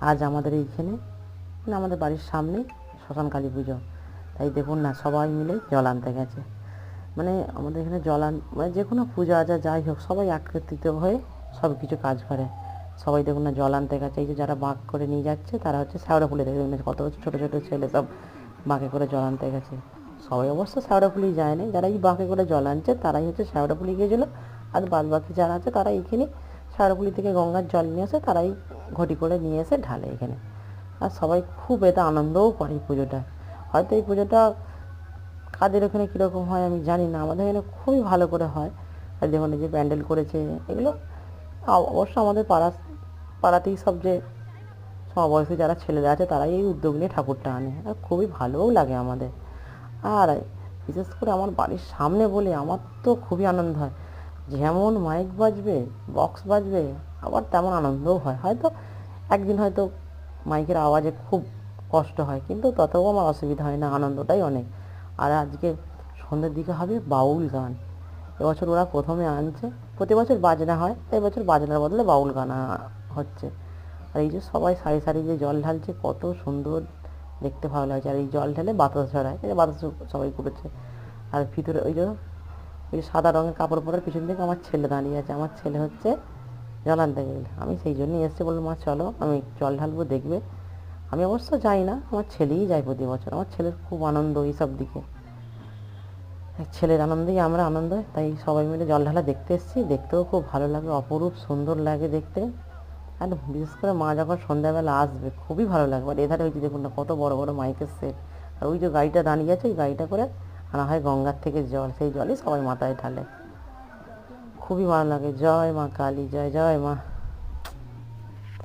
আজ আমাদের এইখানে মানে আমাদের বাড়ির সামনে শ্মশান কালী পুজো, তাই দেখুন না সবাই মিলে জল আনতে গেছে। মানে আমাদের এখানে জল মানে যে কোনো পূজা আজা যাই হোক সবাই একত্রিত হয়ে সব কিছু কাজ করে। সবাই দেখুন না জল আনতে গেছে। এই যে যারা বাঁক করে নিয়ে যাচ্ছে তারা হচ্ছে শ্যাওড়াফুলি, দেখুন কত ছোটো ছোটো ছেলে সব বাঁকে করে জল আনতে গেছে। সবাই অবশ্য শ্যাওড়াফুলি যায় না, যারা এই বাঁকে করে জল আনছে তারাই হচ্ছে শ্যাওড়াফুলি গিয়েছিলো। আর বাদ বাকি যারা আছে তারা এইখানে শ্যাওড়াফুলি থেকে গঙ্গার জল নিয়ে আসে, তারাই ঘটি করে নিয়ে এসে ঢালে এখানে। আর সবাই খুব এতে আনন্দও করে এই পুজোটা। হয়তো এই পুজোটা কাদের ওখানে কীরকম হয় আমি জানি না, আমাদের এখানে খুবই ভালো করে হয়। আর দেখুন এই যে প্যান্ডেল করেছে এগুলো অবশ্য আমাদের পাড়াতেই সব যে সমবয়সী যারা ছেলেরা আছে তারাই এই উদ্যোগ নিয়ে ঠাকুরটা আনে, আর খুবই ভালোও লাগে আমাদের। আর বিশেষ করে আমার বাড়ির সামনে বলে আমার তো খুবই আনন্দ হয়। যেমন মাইক বাজবে, বক্স বাজবে, আবার তেমন আনন্দও হয়। হয়তো একদিন হয়তো মাইকের আওয়াজে খুব কষ্ট হয়, কিন্তু ততও আমার অসুবিধা হয় না, আনন্দটাই অনেক। আর আজকে সন্ধ্যের দিকে হবে বাউল গান। এবছর ওরা প্রথমে আনছে, প্রতি বছর বাজনা হয়, এবছর বাজনার বদলে বাউল গান হচ্ছে। আর এই যে সবাই সারি সারি যে জল ঢালছে কত সুন্দর দেখতে ভালো লাগছে। আর এই জল ঢেলে বাতাস ছড়ায়, এই বাতাস সবাই করেছে। আর ভিতরে ওই যে সাদা রঙের কাপড় পরার পিছন দিকে আমার ছেলে দাঁড়িয়ে আছে। আমার ছেলে হচ্ছে জল আনতে গেলে, আমি সেই জন্যই এসেছি, বললাম মা চলো আমি জল ঢালবো দেখবে। আমি অবশ্য যাই না, আমার ছেলেই যায় প্রতি বছর। আমার ছেলের খুব আনন্দ এইসব দিকে, ছেলের আনন্দেই আমরা আনন্দ, তাই সবাই মিলে জল ঢালা দেখতে এসেছি। দেখতেও খুব ভালো লাগে, অপরূপ সুন্দর লাগে দেখতে। আর বিশেষ করে মা যখন সন্ধ্যাবেলা আসবে খুবই ভালো লাগবে। আর এধারে ওই যে দেখুন না কত বড় বড় মাইকের সেট, আর ওই যে গাড়িটা দাঁড়িয়ে আছে ওই গাড়িটা করে আনা হয় গঙ্গার থেকে জল, সেই জলই সবাই মাথায় ঢালে। খুবই ভালো লাগে। জয় মা কালী, জয় জয় মা।